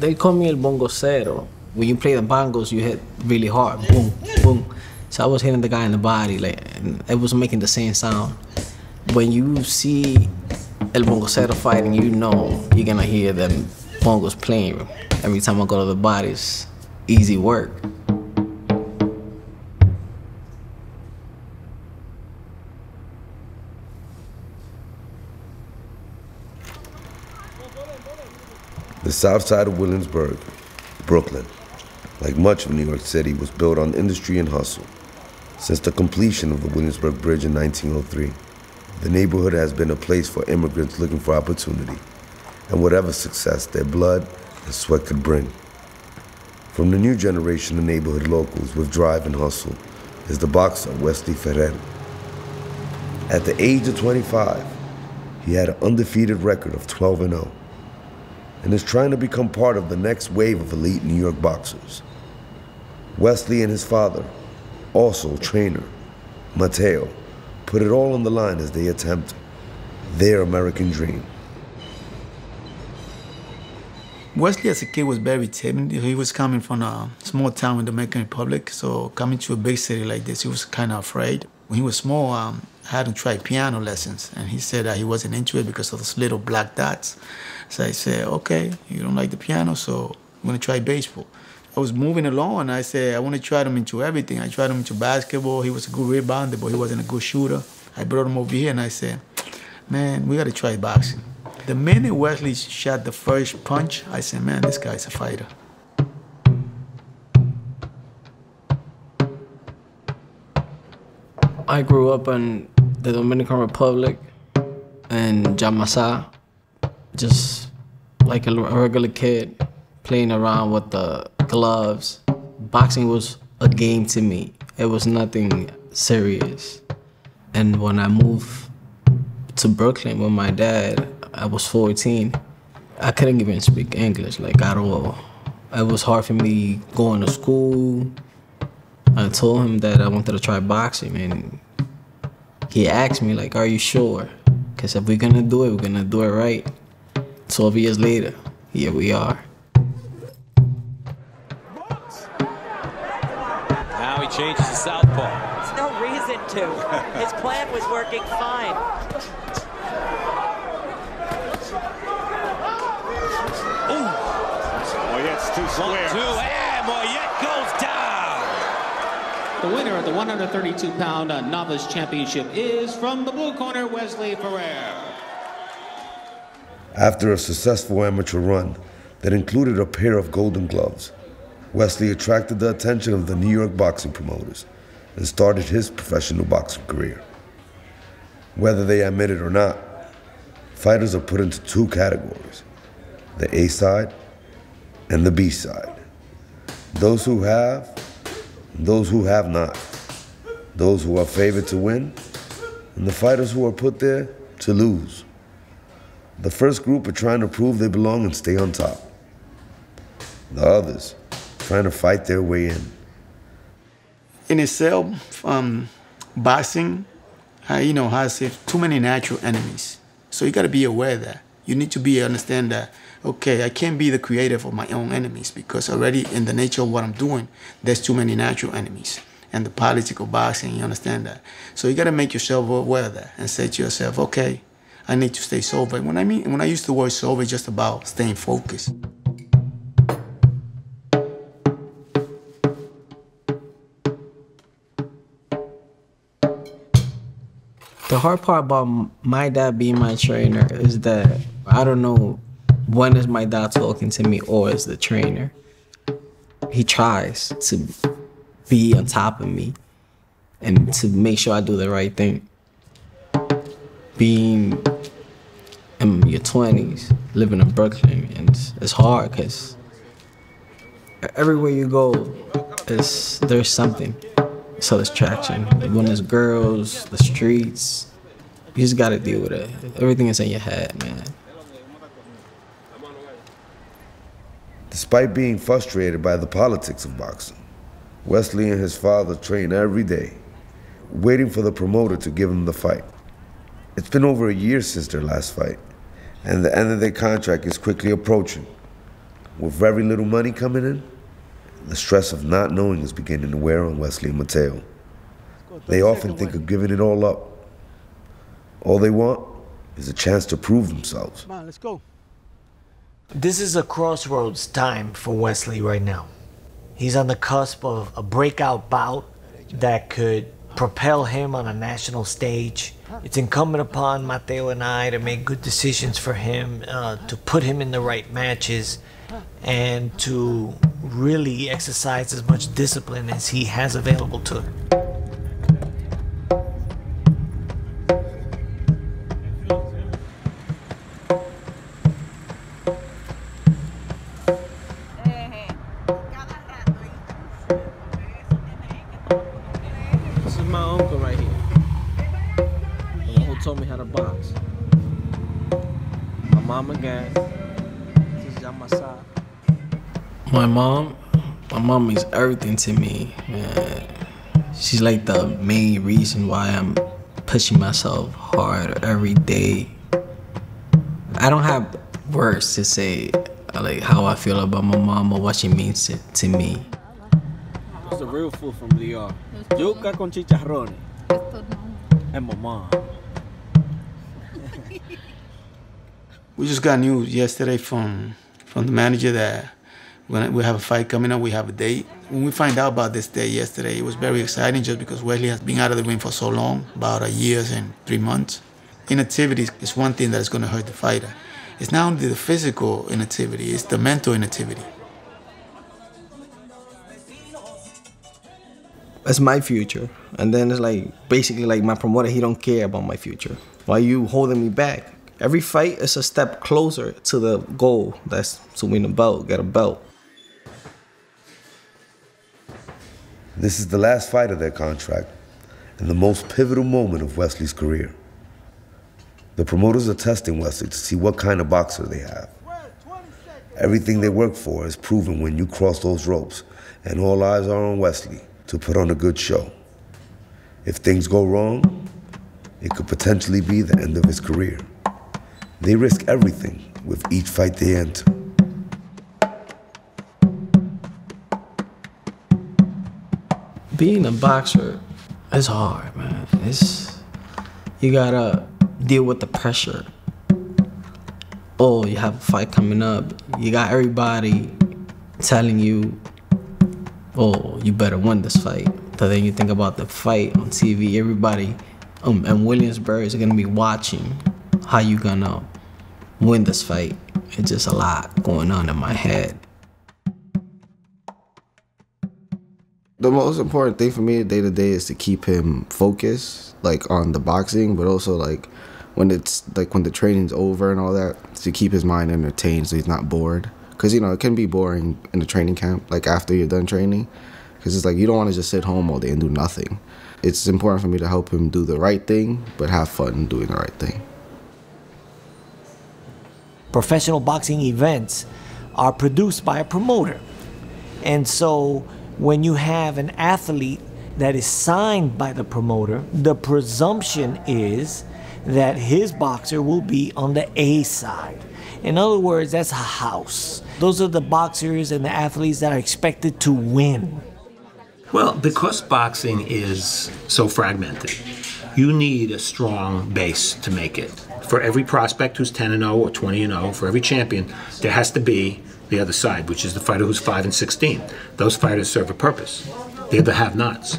They call me el Bongocero. When you play the bongos, you hit really hard, boom, boom. So I was hitting the guy in the body, like, and it was making the same sound. When you see el Bongocero fighting, you know you're gonna hear them bongos playing. Every time I go to the body, it's easy work. The south side of Williamsburg, Brooklyn, like much of New York City, was built on industry and hustle. Since the completion of the Williamsburg Bridge in 1903, the neighborhood has been a place for immigrants looking for opportunity and whatever success their blood and sweat could bring. From the new generation of neighborhood locals with drive and hustle is the boxer Wesley Ferrer. At the age of 25, he had an undefeated record of 12-0 and is trying to become part of the next wave of elite New York boxers. Wesley and his father, also trainer, Mateo, put it all on the line as they attempt their American dream. Wesley as a kid was very timid. He was coming from a small town in the Dominican Republic, so coming to a big city like this, he was kind of afraid. When he was small, I had him try piano lessons, and he said that he wasn't into it because of those little black dots. So I said, okay, you don't like the piano, so I'm gonna try baseball. I was moving along, and I said, I want to try him into everything. I tried him into basketball. He was a good rebounder, but he wasn't a good shooter. I brought him over here, and I said, man, we got to try boxing. The minute Wesley shot the first punch, I said, man, this guy's a fighter. I grew up in the Dominican Republic in Jamasa, just like a regular kid, playing around with the gloves. Boxing was a game to me. It was nothing serious. And when I moved to Brooklyn with my dad, I was 14. I couldn't even speak English, like, at all. It was hard for me going to school. I told him that I wanted to try boxing, and he asked me, like, are you sure? Because if we're gonna do it, we're gonna do it right. 12 years later, here we are. Now he changes to southpaw. There's no reason to. His plan was working fine. Moyette's too square. 1-2, and Moyette goes down. The winner of the 132-pound novice championship is from the blue corner, Wesley Ferrer. After a successful amateur run that included a pair of golden gloves, Wesley attracted the attention of the New York boxing promoters and started his professional boxing career. Whether they admit it or not, fighters are put into two categories: the A side and the B side. Those who have, and those who have not. Those who are favored to win, and the fighters who are put there to lose. The first group are trying to prove they belong and stay on top. The others trying to fight their way in. In itself, boxing, has too many natural enemies. So you got to be aware of that. You need to understand that, okay, I can't be the creator of my own enemies because already in the nature of what I'm doing, there's too many natural enemies. And the politics of boxing, you understand that. So you got to make yourself aware of that and say to yourself, okay, I need to stay sober. When I use the word sober, it's just about staying focused. The hard part about my dad being my trainer is that I don't know when is my dad talking to me or is the trainer. He tries to be on top of me and to make sure I do the right thing. Being in your 20s, living in Brooklyn, and it's hard because everywhere you go, there's something. So there's traction. When there's girls, the streets, you just gotta deal with it. Everything is in your head, man. Despite being frustrated by the politics of boxing, Wesley and his father train every day, waiting for the promoter to give them the fight. It's been over a year since their last fight, and the end of their contract is quickly approaching. With very little money coming in, the stress of not knowing is beginning to wear on Wesley and Mateo. They often think of giving it all up. All they want is a chance to prove themselves. Come on, let's go. This is a crossroads time for Wesley right now. He's on the cusp of a breakout bout that could propel him on a national stage. It's incumbent upon Mateo and I to make good decisions for him, to put him in the right matches, and to really exercise as much discipline as he has available to him. This is my uncle right here. The one who told me how to box. My mom again. This is Almanzar. My mom means everything to me. She's like the main reason why I'm pushing myself hard every day. I don't have words to say like how I feel about my mom or what she means to me. It's the real food from DR. Yuca con chicharrones. And my mom. We just got news yesterday from the manager that we have a fight coming up, we have a date. When we find out about this day yesterday, it was very exciting just because Wesley has been out of the ring for so long, about a year and 3 months. Inactivity is one thing that is going to hurt the fighter. It's not only the physical inactivity, it's the mental inactivity. That's my future. And then it's like, basically like my promoter, he don't care about my future. Why you holding me back? Every fight is a step closer to the goal. That's to win a belt, get a belt. This is the last fight of their contract and the most pivotal moment of Wesley's career. The promoters are testing Wesley to see what kind of boxer they have. Everything they work for is proven when you cross those ropes, and all eyes are on Wesley to put on a good show. If things go wrong, it could potentially be the end of his career. They risk everything with each fight they enter. Being a boxer is hard, man. You gotta deal with the pressure. Oh, you have a fight coming up. You got everybody telling you, oh, you better win this fight. But then you think about the fight on TV, everybody in Williamsburg is gonna be watching how you gonna win this fight. It's just a lot going on in my head. The most important thing for me day to day is to keep him focused, like on the boxing, but also like when the training's over and all that, to keep his mind entertained so he's not bored. Because, you know, it can be boring in the training camp, like after you're done training. Because it's like you don't want to just sit home all day and do nothing. It's important for me to help him do the right thing, but have fun doing the right thing. Professional boxing events are produced by a promoter. And so when you have an athlete that is signed by the promoter, the presumption is that his boxer will be on the A side. In other words, that's a house. Those are the boxers and the athletes that are expected to win. Well, because boxing is so fragmented, you need a strong base to make it. For every prospect who's 10-0 or 20-0, for every champion, there has to be the other side, which is the fighter who's 5-16. Those fighters serve a purpose. They're the have-nots.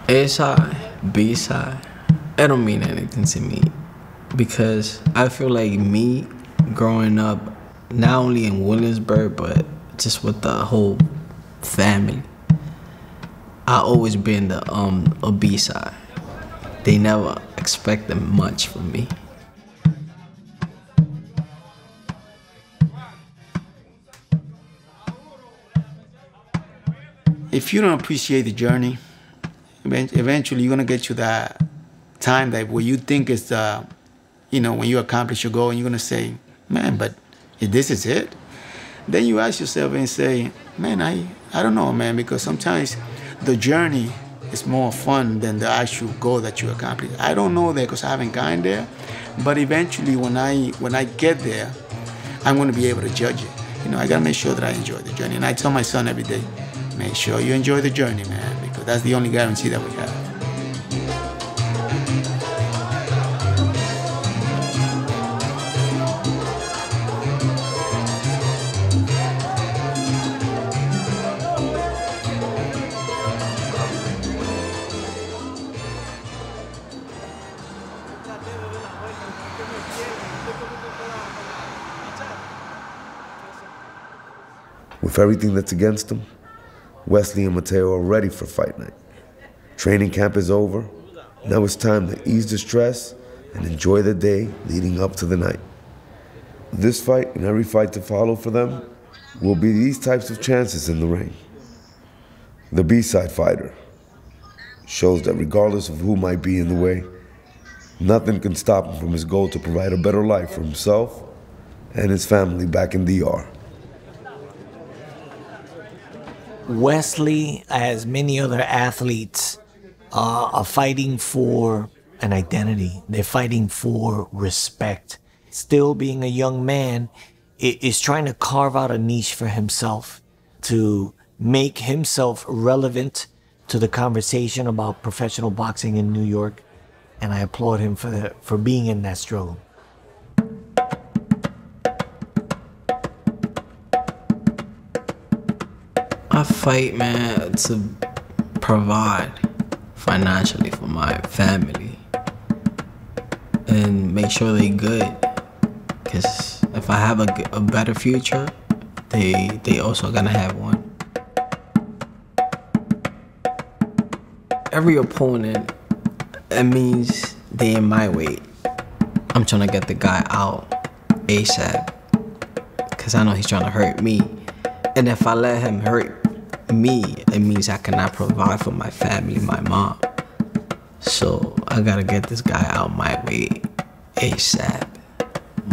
A side, B side, it don't mean anything to me because I feel like me growing up, not only in Williamsburg, but just with the whole family, I always been a B side. They never expected much from me. If you don't appreciate the journey, eventually you're gonna get to that time that where you think it's when you accomplish your goal and you're gonna say, man, but if this is it, then you ask yourself and say, man, I don't know, man, because sometimes the journey it's more fun than the actual goal that you accomplish. I don't know that because I haven't gotten there, but eventually when I get there, I'm going to be able to judge it. You know, I got to make sure that I enjoy the journey. And I tell my son every day, make sure you enjoy the journey, man, because that's the only guarantee that we have. With everything that's against them, Wesley and Mateo are ready for fight night. Training camp is over. Now it's time to ease the stress and enjoy the day leading up to the night. This fight and every fight to follow for them will be these types of chances in the ring. The B-side fighter shows that regardless of who might be in the way, nothing can stop him from his goal to provide a better life for himself and his family back in DR. Wesley, as many other athletes, are fighting for an identity. They're fighting for respect. Still being a young man, is trying to carve out a niche for himself, to make himself relevant to the conversation about professional boxing in New York. And I applaud him for being in that struggle. I fight, man, to provide financially for my family and make sure they good. Because if I have a better future, they also gonna have one. Every opponent, it means they in my weight. I'm trying to get the guy out ASAP because I know he's trying to hurt me. And if I let him hurt me, it means I cannot provide for my family, my mom. So I gotta get this guy out my way ASAP.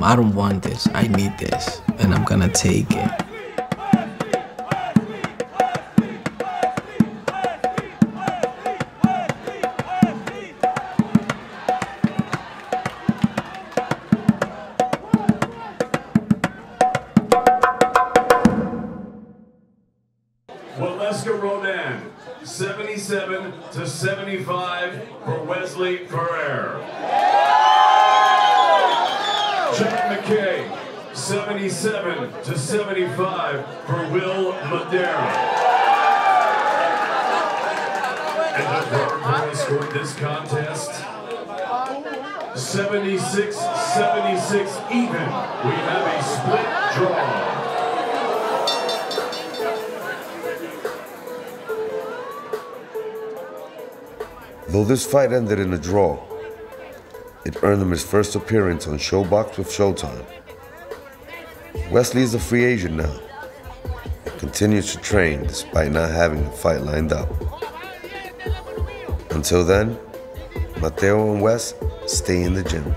I don't want this, I need this, and I'm gonna take it. Rodan, 77-75 for Wesley Ferrer. John McKay, 77-75 for Will Madera. And the third scored this contest, 76-76 even. We have a split draw. Though this fight ended in a draw, it earned him his first appearance on Showbox with Showtime. Wesley is a free agent now, and continues to train despite not having a fight lined up. Until then, Mateo and Wes stay in the gym.